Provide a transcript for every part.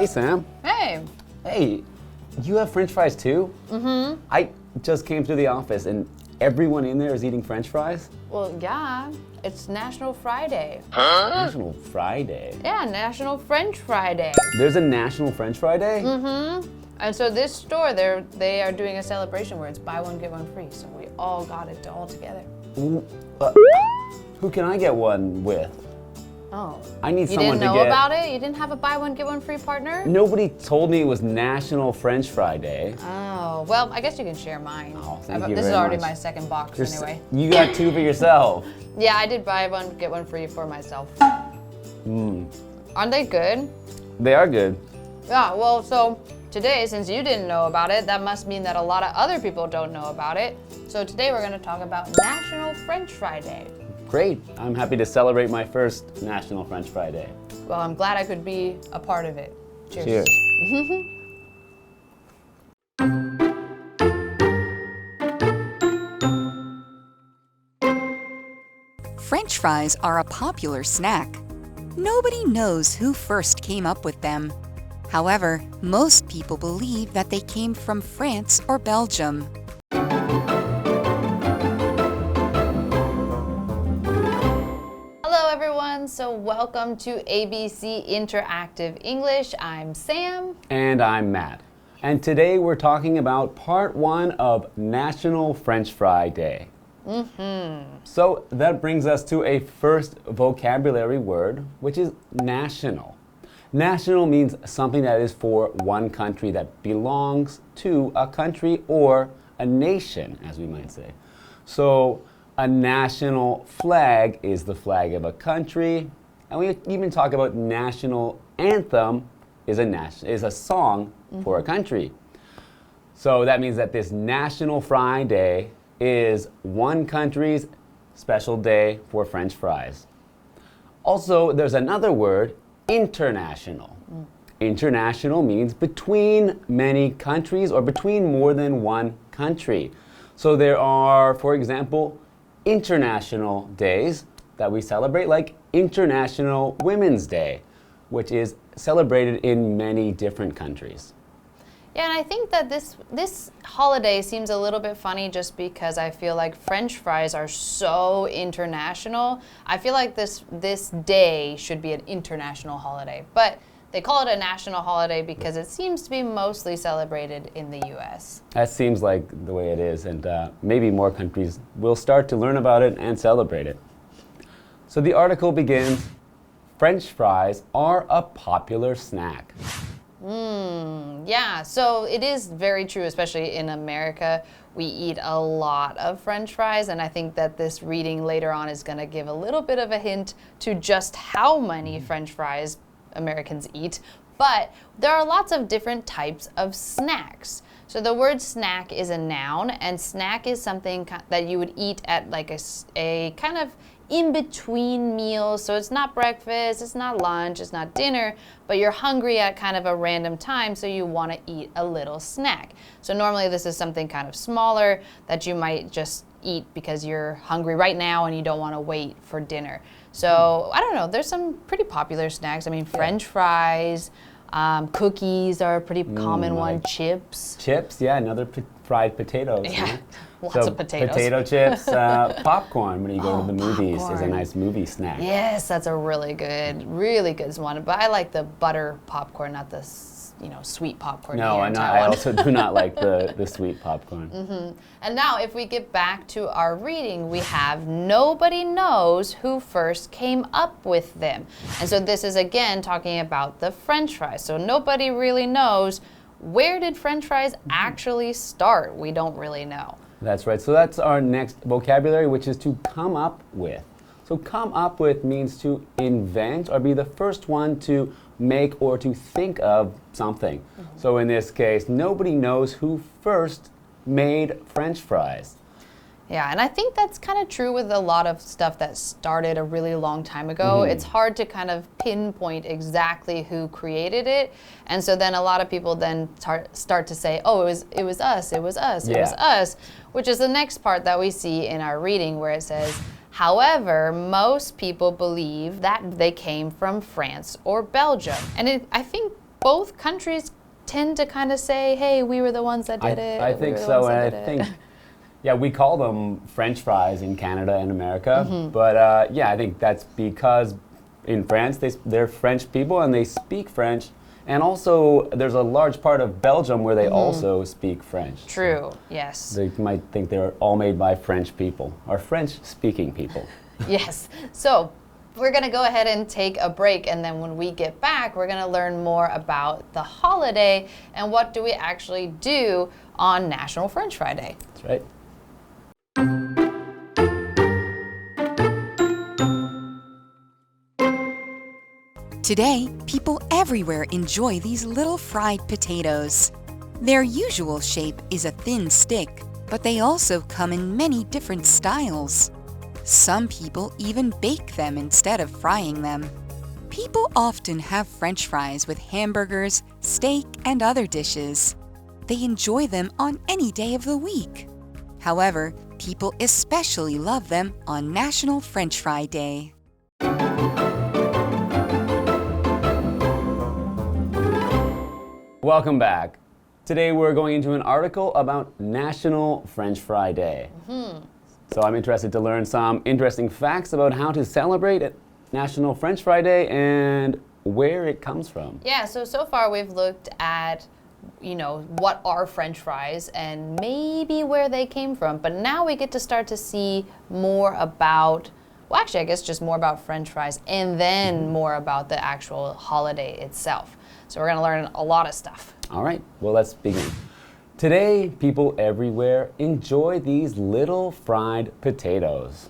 Hi, Sam. Hey. Hey, you have French fries too? Mm-hmm. I just came to the office and everyone in there is eating French fries? Well, yeah. It's National Friday. National Friday? Yeah, National French Friday. There's a National French Friday? Mm-hmm. And so this store, they are doing a celebration where it's buy one, get one free. So we all got it all together. Who can I get one with? Oh. I need You someone didn't to know get... about it? You didn't have a buy one, get one free partner? Nobody told me it was National French Friday. Oh, well, I guess you can share mine. Oh, thank you This very is already much. my second box anyway. You got two for yourself. Yeah, I did buy one, get one free for myself. Aren't they good? They are good. Yeah, well, so today, since you didn't know about it, that must mean that a lot of other people don't know about it. So today we're going to talk about National French Friday. Great. I'm happy to celebrate my first National French Friday. Well, I'm glad I could be a part of it. Cheers. Cheers. French fries are a popular snack. Nobody knows who first came up with them. However, most people believe that they came from France or Belgium. Hello, everyone. So welcome to ABC Interactive English. I'm Sam. And I'm Matt. And today we're talking about part 1 of National French Fry Day. So that brings us to a first vocabulary word, which is national. National means something that is for one country that belongs to a country or a nation, as we might say. So a national flag is the flag of a country, and we even talk about national anthem is a song for a country. So that means that this National Friday is one country's special day for French fries. Also, there's another word, international. International means between many countries or between more than one country. So there are, for example, international days that we celebrate, like International Women's Day, which is celebrated in many different countries. Yeah, and I think that this holiday seems a little bit funny just because I feel like French fries are so international. I feel like this day should be an international holiday, but they call it a national holiday because it seems to be mostly celebrated in the US. That seems like the way it is, and maybe more countries will start to learn about it and celebrate it. So the article begins, French fries are a popular snack. Yeah, so it is very true, especially in America. We eat a lot of French fries, and I think that this reading later on is going to give a little bit of a hint to just how many French fries Americans eat. But there are lots of different types of snacks. So the word snack is a noun, and snack is something that you would eat at like a kind of in-between meals. So it's not breakfast, it's not lunch, it's not dinner, but you're hungry at kind of a random time, so you want to eat a little snack. So normally this is something kind of smaller that you might just eat because you're hungry right now and you don't want to wait for dinner. So I don't know, there's some pretty popular snacks. I mean, French fries, cookies are a pretty common one, chips. Chips, yeah, another fried potatoes. Yeah, lots of potatoes. Potato chips, popcorn when you go to the movies is a popcorn. nice movie snack. Yes, that's a really good one. But I like the butter popcorn, not the sweet popcorn. No, here in I Taiwan. also do not like the sweet popcorn. And now if we get back to our reading, we have nobody knows who first came up with them. And so this is again talking about the French fries. So nobody really knows, where did French fries actually start? We don't really know. That's right. So that's our next vocabulary, which is to come up with. So come up with means to invent or be the first one to make or to think of something. So in this case, nobody knows who first made French fries. Yeah, and I think that's kind of true with a lot of stuff that started a really long time ago. It's hard to kind of pinpoint exactly who created it. And so then a lot of people then start to say, oh, it was us, it was us, which is the next part that we see in our reading where it says, however, most people believe that they came from France or Belgium. And I think both countries tend to kind of say, hey, we were the ones that did it. I think so, and I think, yeah, we call them French fries in Canada and America, but yeah, I think that's because in France, they're French people and they speak French, and also there's a large part of Belgium where they also speak French. True, yes. They might think they're all made by French people, or French-speaking people. Yes, so we're going to go ahead and take a break, and then when we get back, we're going to learn more about the holiday and what do we actually do on National French Fry Day. That's right. Today, people everywhere enjoy these little fried potatoes. Their usual shape is a thin stick, but they also come in many different styles. Some people even bake them instead of frying them. People often have French fries with hamburgers, steak, and other dishes. They enjoy them on any day of the week. However, people especially love them on National French Fry Day. Welcome back. Today we're going into an article about National French Fry Day. So I'm interested to learn some interesting facts about how to celebrate National French Fry Day and where it comes from. Yeah, so far we've looked at, what are French fries and maybe where they came from. But now we get to start to see more about, well, actually, I guess just more about French fries and then more about the actual holiday itself. So we're going to learn a lot of stuff. All right, well, let's begin. Today, people everywhere enjoy these little fried potatoes.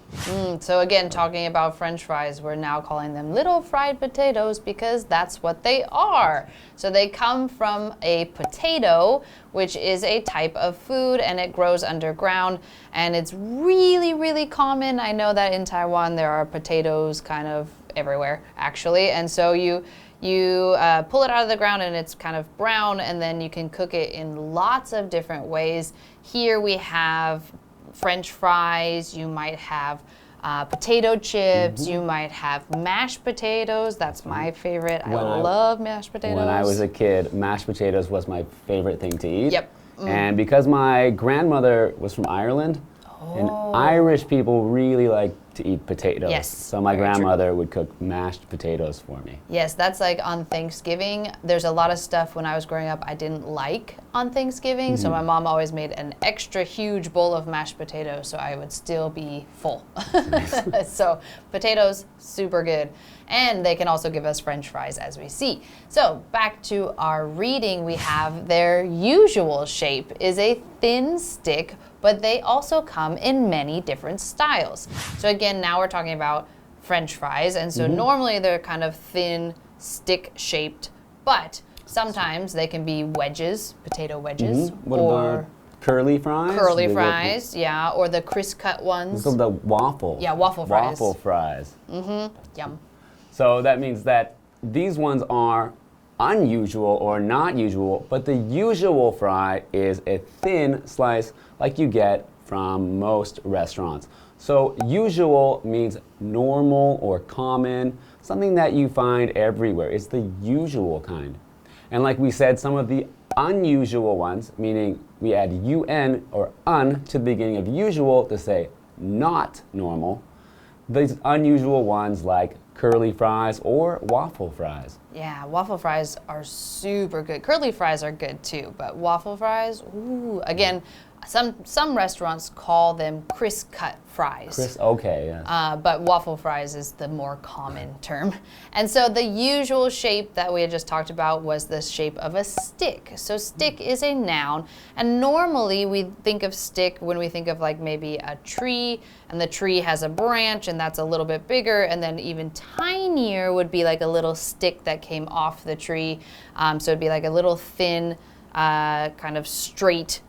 So again, talking about French fries, we're now calling them little fried potatoes because that's what they are. So they come from a potato, which is a type of food, and it grows underground, and it's really, really common. I know that in Taiwan there are potatoes kind of everywhere, actually, and so you pull it out of the ground and it's kind of brown, and then you can cook it in lots of different ways. Here we have French fries, you might have potato chips, you might have mashed potatoes. That's my favorite. I love mashed potatoes. When I was a kid, mashed potatoes was my favorite thing to eat. Yep. And because my grandmother was from Ireland, and Irish people really like to eat potatoes. Yes, so my grandmother would cook mashed potatoes for me. Yes, that's like on Thanksgiving. There's a lot of stuff when I was growing up I didn't like on Thanksgiving, so my mom always made an extra huge bowl of mashed potatoes so I would still be full. So potatoes, super good. And they can also give us French fries, as we see. So back to our reading, we have their usual shape is a thin stick, but they also come in many different styles. So again, now we're talking about French fries, and so normally they're kind of thin, stick-shaped, but sometimes they can be wedges, potato wedges, What about curly fries? Curly fries, yeah, or the crisp-cut ones. So the waffle. Yeah, waffle fries. Waffle fries. Yum. So that means that these ones are unusual or not usual, but the usual fry is a thin slice like you get from most restaurants. So usual means normal or common, something that you find everywhere. It's the usual kind. And like we said, some of the unusual ones, meaning we add un or un to the beginning of usual to say not normal. These unusual ones like curly fries or waffle fries. Yeah, waffle fries are super good. Curly fries are good too, but waffle fries, ooh, again, some restaurants call them crisp-cut fries. Okay, yes. But waffle fries is the more common term. And so the usual shape that we had just talked about was the shape of a stick. So stick is a noun, and normally we think of stick when we think of like maybe a tree, and the tree has a branch, and that's a little bit bigger, and then even tinier would be like a little stick that came off the tree. So it'd be like a little thin, kind of straight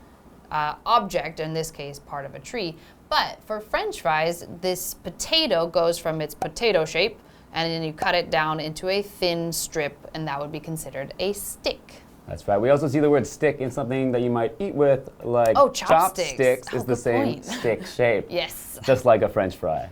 object, in this case part of a tree. But for French fries, this potato goes from its potato shape, and then you cut it down into a thin strip, and that would be considered a stick. That's right. We also see the word stick in something that you might eat with, like chopsticks. Is the same stick shape. Yes. Just like a French fry.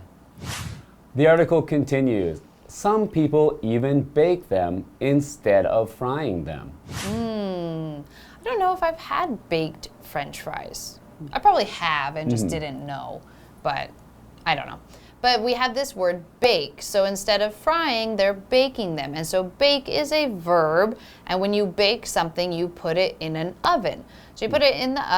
The article continues. Some people even bake them instead of frying them. I don't know if I've had baked French fries. I probably have and just didn't know, but I don't know. But we have this word bake. So instead of frying, they're baking them. And so bake is a verb. And when you bake something, you put it in an oven. So you put it in the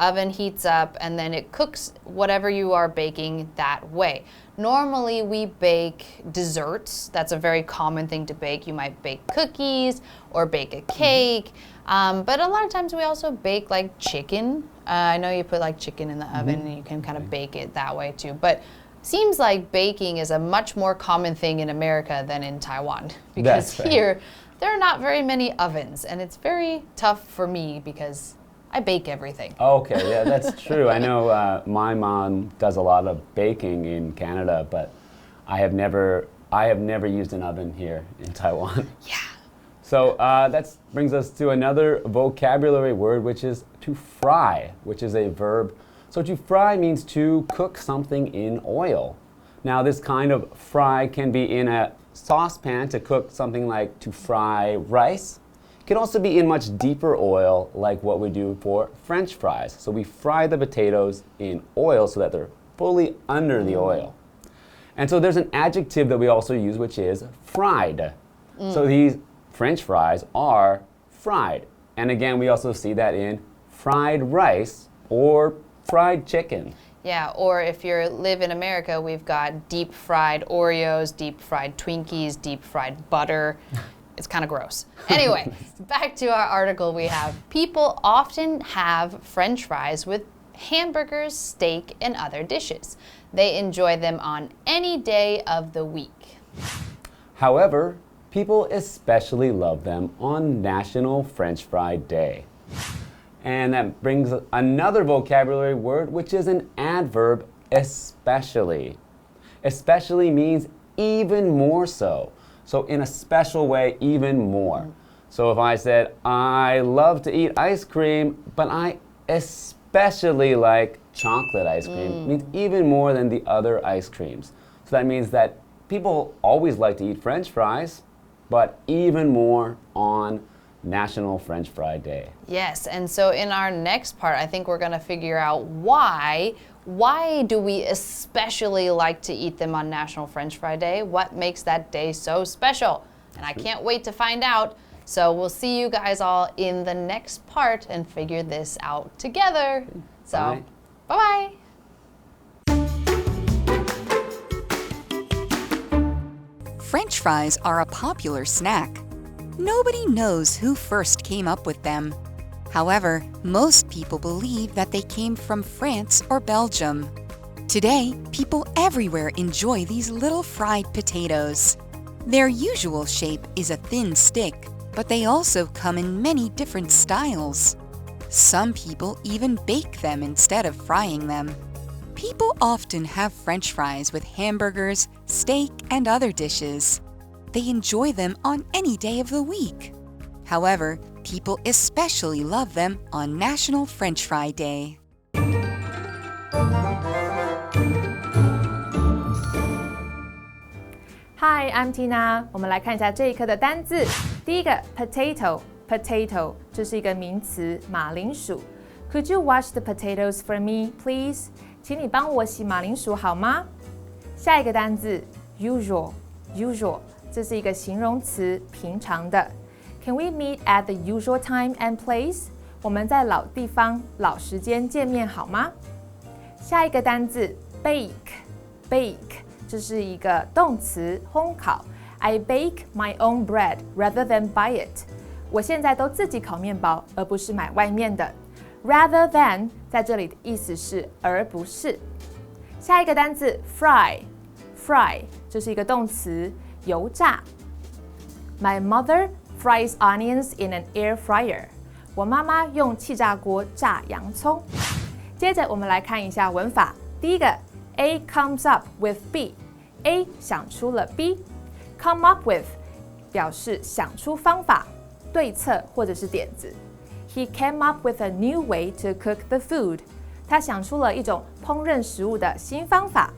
oven heats up, and then it cooks whatever you are baking that way. Normally, we bake desserts. That's a very common thing to bake. You might bake cookies or bake a cake. But a lot of times we also bake like chicken. I know you put like chicken in the oven and you can kind of bake it that way too. But seems like baking is a much more common thing in America than in Taiwan. Because here, there are not very many ovens. And it's very tough for me because I bake everything. Okay, yeah, that's true. I know my mom does a lot of baking in Canada, but I have never used an oven here in Taiwan. Yeah. So that brings us to another vocabulary word, which is to fry, which is a verb. So to fry means to cook something in oil. Now this kind of fry can be in a saucepan to cook something like to fry rice. It can also be in much deeper oil like what we do for French fries. So we fry the potatoes in oil so that they're fully under the oil. And so there's an adjective that we also use, which is fried. So these French fries are fried. And again, we also see that in fried rice or fried chicken. Yeah, or if you live in America, we've got deep fried Oreos, deep fried Twinkies, deep fried butter. It's kind of gross. Anyway, back to our article we have. People often have French fries with hamburgers, steak, and other dishes. They enjoy them on any day of the week. However, people especially love them on National French Fry Day. And that brings another vocabulary word, which is an adverb, especially. Especially means even more so. So in a special way, even more. So if I said, I love to eat ice cream, but I especially like chocolate ice cream, it means even more than the other ice creams. So that means that people always like to eat French fries, but even more on National French Fry Day. Yes, and so in our next part, I think we're going to figure out why do we especially like to eat them on National French Fry Day? What makes that day so special? And I can't wait to find out. So we'll see you guys all in the next part and figure this out together. So, bye-bye. French fries are a popular snack. Nobody knows who first came up with them. However, most people believe that they came from France or Belgium. Today, people everywhere enjoy these little fried potatoes. Their usual shape is a thin stick, but they also come in many different styles. Some people even bake them instead of frying them. People often have French fries with hamburgers, steak, and other dishes. They enjoy them on any day of the week. However, people especially love them on National French Fry Day. Hi, I'm Tina. 我们来看一下这一课的单字。第一个 potato， 这是一个名词，马铃薯。Could you wash the potatoes for me, please? 请你帮我洗马铃薯好吗？下一个单字 usual， 这是一个形容词，平常的。Can we meet at the usual time and place? 我们在老地方、老时间见面好吗？下一个单字 bake， 这是一个动词，烘烤。I bake my own bread rather than buy it. 我现在都自己烤面包，而不是买外面的。Rather than 在这里的意思是而不是。下一个单字 fry， 这是一个动词，油炸。My mother fries onions in an air fryer. 我妈妈用气炸锅炸洋葱。接着我们来看一下文法。第一个 A comes up with B，A 想出了 B。Come up with 表示想出方法、对策或者是点子。He came up with a new way to cook the food. 他想出了一种烹饪食物的新方法。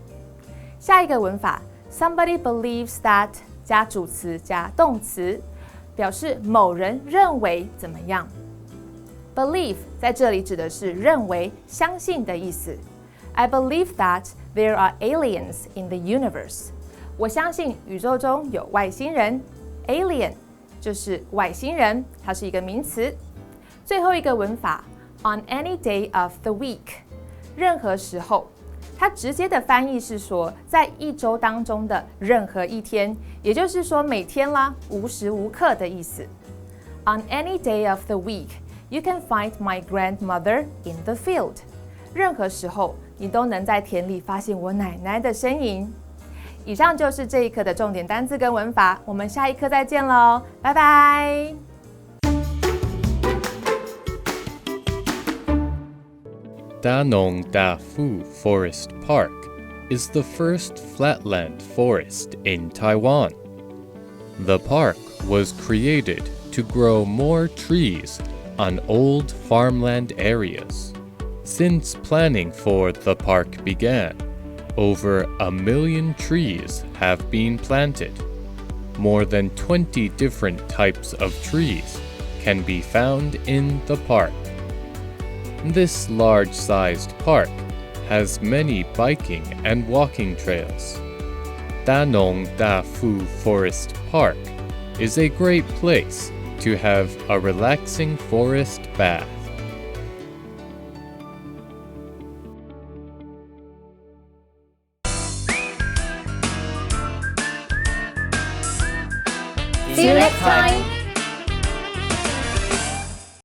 下一个文法 Somebody believes that 加主词加动词，表示某人认为怎么样。Believe 在这里指的是认为、相信的意思。I believe that there are aliens in the universe. 我相信宇宙中有外星人。Alien 就是外星人，它是一个名词。最后一个文法 on any day of the week， 任何时候。它直接的翻译是说，在一周当中的任何一天，也就是说每天啦，无时无刻的意思。On any day of the week, you can find my grandmother in the field. 任何时候，你都能在田里发现我奶奶的身影。以上就是这一课的重点单字跟文法，我们下一课再见喽，拜拜。Danongdafu Forest Park is the first flatland forest in Taiwan. The park was created to grow more trees on old farmland areas. Since planning for the park began, over 1 million trees have been planted. More than 20 different types of trees can be found in the park. This large-sized park has many biking and walking trails. Danongdafu Forest Park is a great place to have a relaxing forest bath. See you next time!